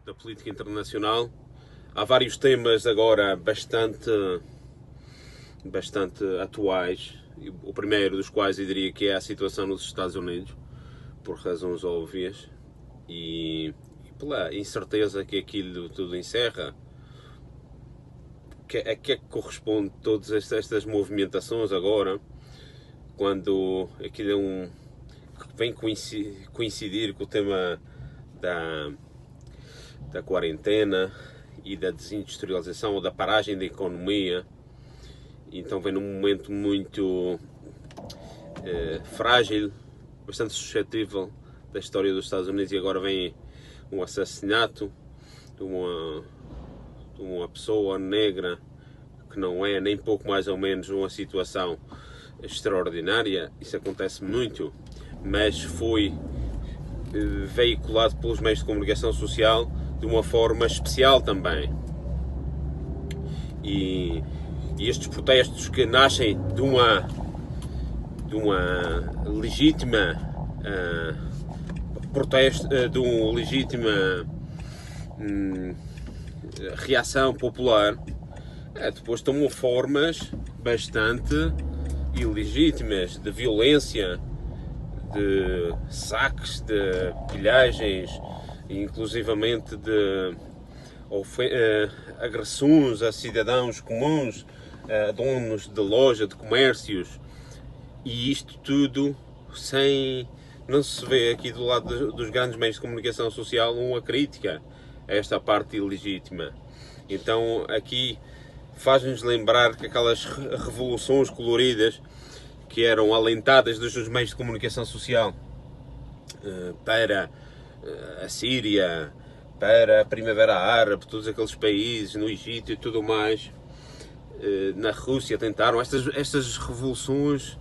da política internacional. Há vários temas agora bastante atuais. O primeiro dos quais eu diria que é a situação nos Estados Unidos, por razões óbvias, e pela incerteza que aquilo tudo encerra. A que é que corresponde todas estas movimentações agora, quando aquilo vem coincidir com o tema da quarentena e da desindustrialização ou da paragem da economia. Então vem num momento muito frágil, bastante suscetível da história dos Estados Unidos, e agora vem um assassinato de uma pessoa negra, que não é nem pouco mais ou menos uma situação extraordinária. Isso acontece muito, mas foi veiculado pelos meios de comunicação social de uma forma especial também. E estes protestos que nascem de uma legítima reação popular, depois tomam formas bastante ilegítimas de violência, de saques, de pilhagens, inclusivamente de agressões a cidadãos comuns, a donos de loja, de comércios, e isto tudo não se vê aqui do lado dos grandes meios de comunicação social uma crítica a esta parte ilegítima. Então aqui faz-nos lembrar que aquelas revoluções coloridas que eram alentadas dos meios de comunicação social para a Síria, para a Primavera Árabe, todos aqueles países, no Egito e tudo mais, na Rússia tentaram estas revoluções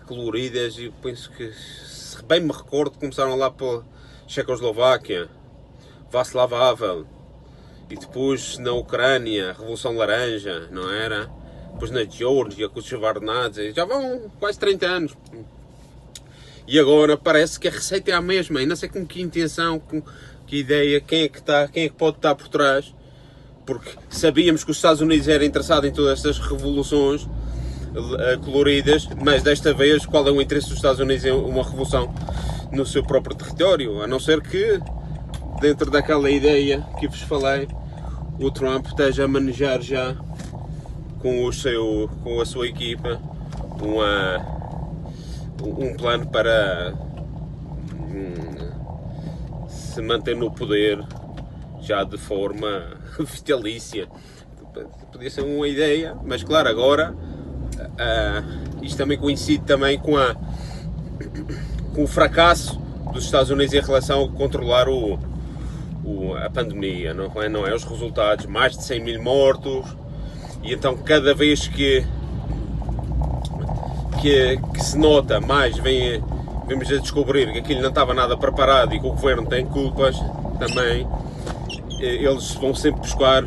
coloridas, e penso que, se bem me recordo, começaram lá pela Checoslováquia, Václav Havel, e depois na Ucrânia, a Revolução Laranja, não era? Depois na Geórgia, com os Shevardnadze, já vão quase 30 anos. E agora parece que a receita é a mesma, e não sei com que intenção, com que ideia, quem é que pode estar por trás, porque sabíamos que os Estados Unidos eram interessados em todas estas revoluções coloridas, mas desta vez qual é o interesse dos Estados Unidos em uma revolução no seu próprio território, a não ser que, dentro daquela ideia que vos falei, o Trump esteja a manejar já com a sua equipa um plano para se manter no poder já de forma vitalícia. Podia ser uma ideia, mas claro, agora isto também coincide também com o fracasso dos Estados Unidos em relação a controlar a pandemia, não é? Os resultados, mais de 100 mil mortos, e então cada vez que se nota mais, vemos a descobrir que aquilo não estava nada preparado e que o governo tem culpas também. Eles vão sempre buscar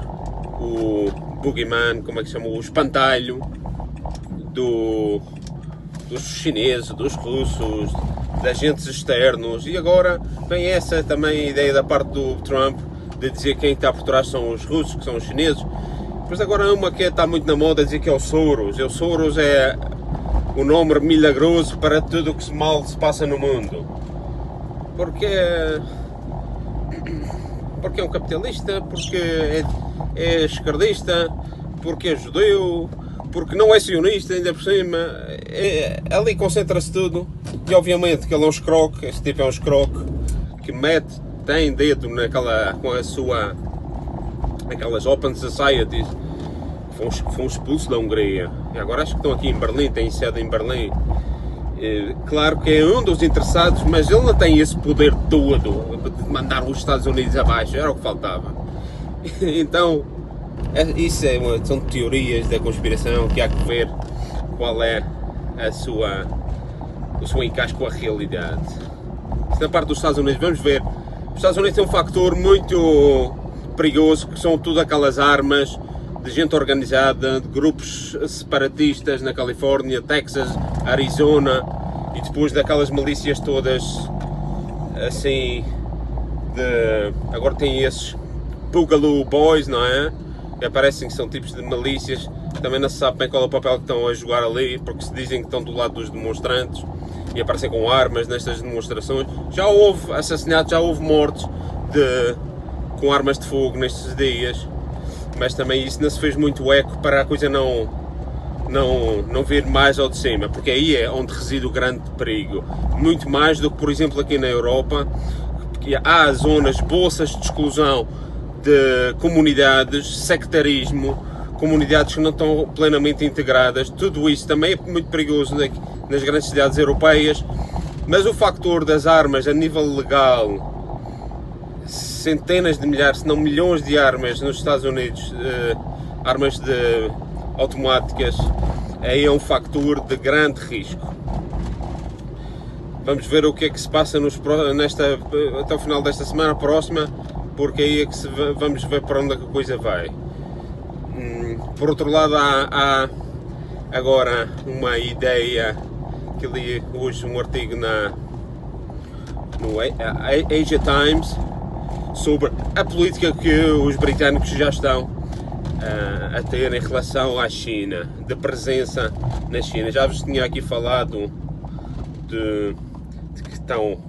o boogeyman, como é que se chama, o espantalho dos chineses, dos russos, de agentes externos, e agora vem essa também a ideia da parte do Trump de dizer que quem está por trás são os russos, que são os chineses. Pois agora uma que está muito na moda dizer que é o Soros. O Soros é o nome milagroso para tudo o que mal se passa no mundo. Porque é um capitalista, porque é esquerdista, porque é judeu, porque não é sionista, ainda por cima. Ali concentra-se tudo, e obviamente que ele é um escroque. Este tipo é um escroque que tem dedo aquelas Open Societies que foram expulsos da Hungria, e agora acho que estão aqui em Berlim, têm sede em Berlim. Claro que é um dos interessados, mas ele não tem esse poder todo de mandar os Estados Unidos abaixo, era o que faltava. Então, são teorias da conspiração que há que ver qual é o seu encaixe com a realidade. Na parte dos Estados Unidos, vamos ver. Os Estados Unidos têm um factor muito perigoso, que são todas aquelas armas de gente organizada, de grupos separatistas na Califórnia, Texas, Arizona, e depois daquelas milícias todas assim agora tem esses Boogaloo Boys, não é? Que aparecem que são tipos de milícias, também não se sabe bem qual é o papel que estão a jogar ali, porque se dizem que estão do lado dos demonstrantes e aparecem com armas nestas demonstrações. Já houve assassinatos, já houve mortes com armas de fogo nestes dias, mas também isso não se fez muito eco para a coisa não vir mais ao de cima, porque aí é onde reside o grande perigo, muito mais do que, por exemplo, aqui na Europa, que há zonas, bolsas de exclusão de comunidades, sectarismo, comunidades que não estão plenamente integradas. Tudo isso também é muito perigoso nas grandes cidades europeias, mas o fator das armas a nível legal, centenas de milhares, se não milhões de armas nos Estados Unidos, armas automáticas, aí é um fator de grande risco. Vamos ver o que é que se passa até o final desta semana próxima, porque aí é que vamos ver para onde a coisa vai. Por outro lado, há agora uma ideia que li hoje um artigo no Asia Times sobre a política que os britânicos já estão a ter em relação à China, de presença na China. Já vos tinha aqui falado de que estão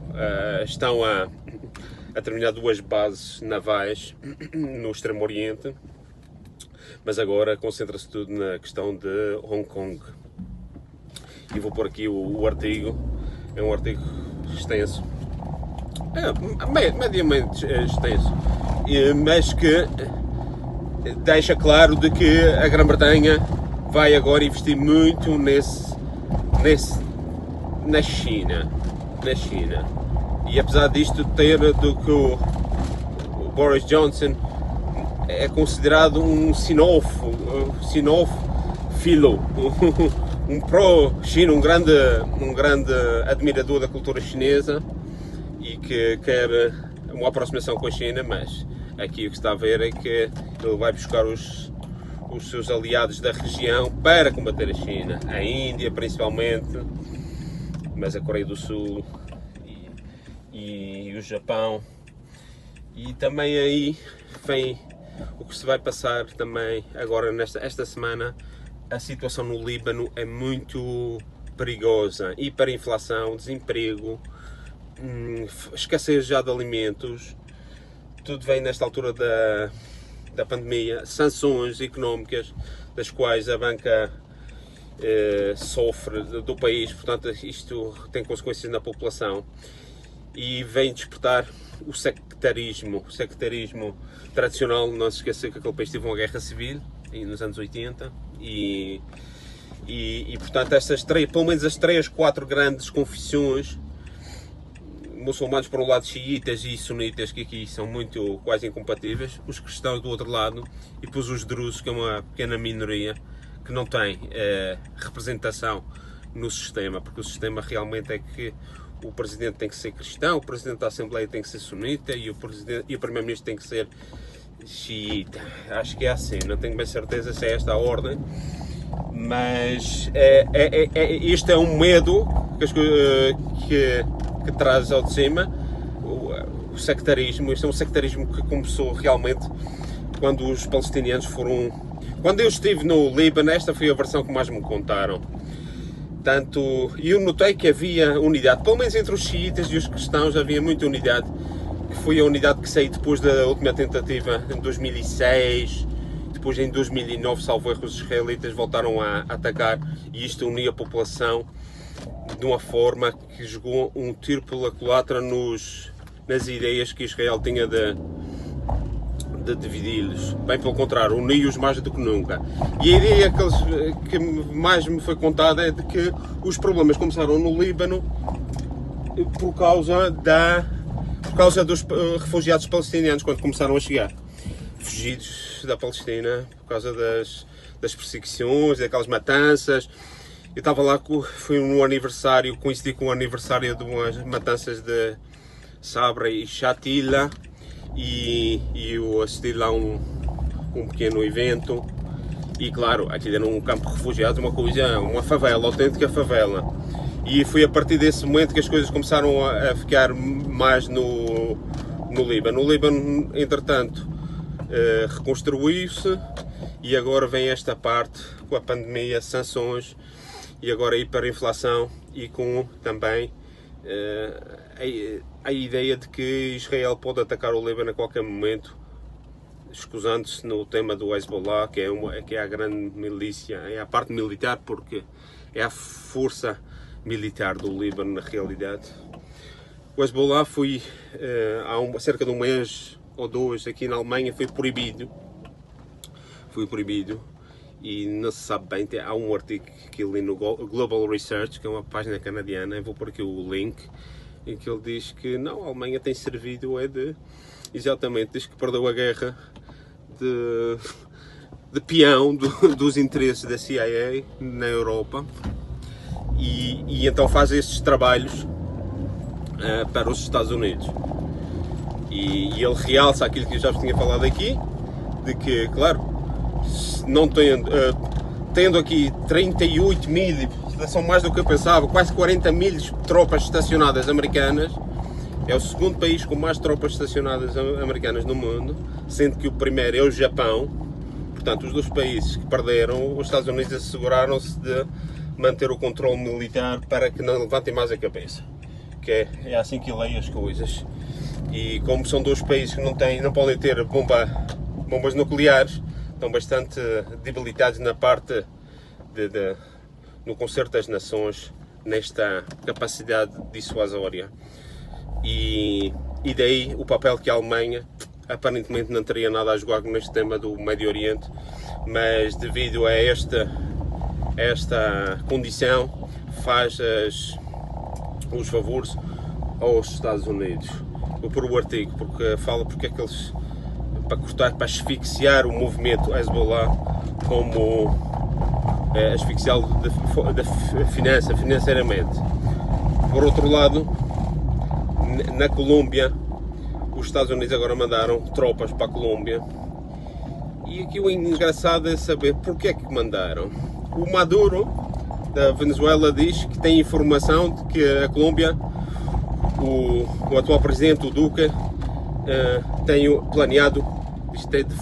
a terminar 2 bases navais no Extremo Oriente, mas agora concentra-se tudo na questão de Hong Kong. E vou pôr aqui o artigo, é um artigo extenso, mediamente extenso, mas que deixa claro de que a Grã-Bretanha vai agora investir muito na China. E apesar disto do que o Boris Johnson é considerado um sinófilo, um pró-China, um grande admirador da cultura chinesa e que quer uma aproximação com a China, mas aqui o que está a ver é que ele vai buscar os seus aliados da região para combater a China, a Índia principalmente, mas a Coreia do Sul e o Japão. E também aí vem o que se vai passar também agora esta semana. A situação no Líbano é muito perigosa, hiperinflação, desemprego, escassez já de alimentos, tudo vem nesta altura da pandemia, sanções económicas das quais a banca sofre do país, portanto isto tem consequências na população e vem despertar o sectarismo tradicional. Não se esqueça que aquele país teve uma guerra civil nos anos 80 e portanto pelo menos as 3-4 grandes confissões, muçulmanos por um lado, xiitas e sunitas, que aqui são quase incompatíveis, os cristãos do outro lado, e depois os drusos, que é uma pequena minoria que não tem representação no sistema, porque o sistema realmente é que o Presidente tem que ser cristão, o Presidente da Assembleia tem que ser sunita e o Primeiro-Ministro tem que ser xiita. Acho que é assim, não tenho bem certeza se é esta a ordem, mas este é um medo que traz ao de cima o sectarismo. Este é um sectarismo que começou realmente quando os palestinianos foram... Quando eu estive no Líbano, esta foi a versão que mais me contaram. E eu notei que havia unidade, pelo menos entre os xiitas e os cristãos havia muita unidade, que foi a unidade que saiu depois da última tentativa em 2006, depois em 2009, salvo erro, os israelitas voltaram a atacar e isto unia a população de uma forma que jogou um tiro pela culatra nas ideias que Israel tinha de dividi-los. Bem pelo contrário, uni-os mais do que nunca. E a ideia que mais me foi contada é de que os problemas começaram no Líbano por causa dos refugiados palestinianos, quando começaram a chegar, fugidos da Palestina por causa das perseguições, daquelas matanças. Eu estava lá, foi no aniversário, coincidi com o aniversário de umas matanças de Sabra e Shatila, e eu assisti lá um pequeno evento, e claro, aquilo era um campo de refugiados, uma favela, autêntica favela. E foi a partir desse momento que as coisas começaram a ficar mais no no Líbano. O Líbano, entretanto, reconstruiu-se e agora vem esta parte com a pandemia, sanções e agora a hiperinflação e com também a ideia de que Israel pode atacar o Líbano a qualquer momento, escusando-se no tema do Hezbollah, que é a grande milícia, é a parte militar, porque é a força militar do Líbano na realidade. O Hezbollah foi, há cerca de um mês ou dois, aqui na Alemanha, foi proibido e não se sabe bem, há um artigo que eu li no Global Research, que é uma página canadiana, eu vou pôr aqui o link, em que ele diz que não, a Alemanha tem servido, exatamente, desde que perdeu a guerra, de peão dos interesses da CIA na Europa e então faz estes trabalhos para os Estados Unidos. E ele realça aquilo que eu já vos tinha falado aqui, de que, claro, não tendo aqui 38 mil, são mais do que eu pensava, quase 40 mil tropas estacionadas americanas, é o segundo país com mais tropas estacionadas americanas no mundo, sendo que o primeiro é o Japão. Portanto, os dois países que perderam, os Estados Unidos asseguraram-se de manter o controle militar para que não levantem mais a cabeça. Que é assim que eu leio as coisas. E como são dois países que não podem ter bombas nucleares, estão bastante debilitados na parte no concerto das nações, nesta capacidade dissuasória. E daí o papel que a Alemanha aparentemente não teria nada a jogar neste tema do Médio Oriente, mas devido a esta condição faz os favores aos Estados Unidos. Vou pôr o artigo porque fala porque é que eles, para asfixiar o movimento Hezbollah, como asfixiá-lo financeiramente. Por outro lado, na Colômbia, os Estados Unidos agora mandaram tropas para a Colômbia. E aqui o engraçado é saber porque é que mandaram. O Maduro, da Venezuela, diz que tem informação de que a Colômbia, o atual presidente, o Duque, tem planeado, isto é de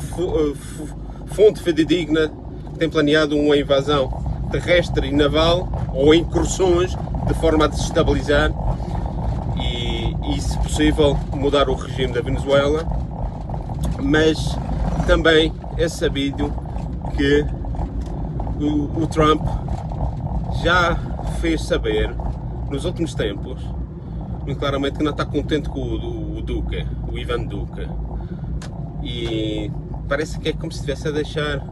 fonte fidedigna, tem planeado uma invasão terrestre e naval ou incursões de forma a desestabilizar e, se possível, mudar o regime da Venezuela. Mas também é sabido que o Trump já fez saber nos últimos tempos muito claramente que não está contente com o Duque, o Ivan Duque, e parece que é como se estivesse a deixar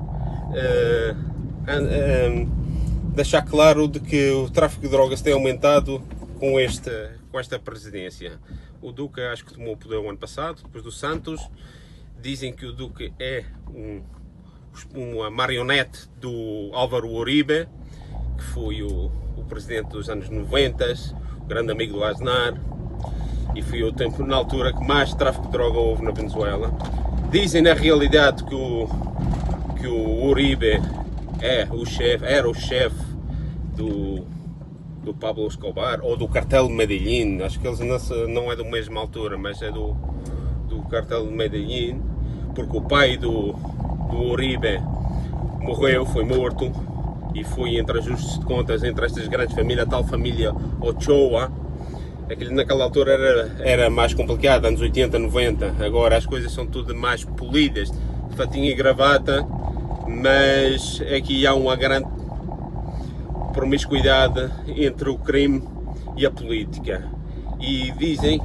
claro de que o tráfico de drogas tem aumentado com esta presidência. O Duque acho que tomou o poder o ano passado, depois do Santos. Dizem que o Duque é uma marionete do Álvaro Uribe, que foi o presidente dos anos 90, o grande amigo do Aznar, e foi o tempo, na altura, que mais tráfico de droga houve na Venezuela. Dizem na realidade que o Uribe era o chefe do Pablo Escobar, ou do cartel de Medellín. Acho que eles não é da mesma altura, mas é do cartel de Medellín, porque o pai do Uribe morreu, foi morto, e foi entre ajustes de contas entre estas grandes famílias, a tal família Ochoa. Naquela altura era mais complicado, anos 80, 90, agora as coisas são tudo mais polidas, fatinha e gravata, mas aqui há uma grande promiscuidade entre o crime e a política. E dizem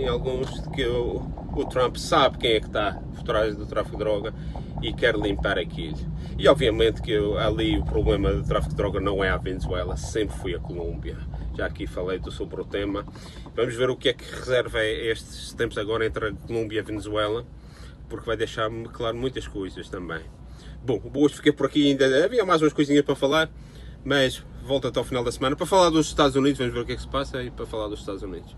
alguns que o Trump sabe quem é que está por trás do tráfico de droga e quer limpar aquilo. E obviamente que ali o problema do tráfico de droga não é a Venezuela, sempre foi a Colômbia. Já aqui falei sobre o tema. Vamos ver o que é que reserva estes tempos agora entre a Colômbia e a Venezuela, porque vai deixar-me claro muitas coisas também. Bom, hoje fiquei por aqui, ainda havia mais umas coisinhas para falar, mas volto até ao final da semana para falar dos Estados Unidos. Vamos ver o que é que se passa e para falar dos Estados Unidos.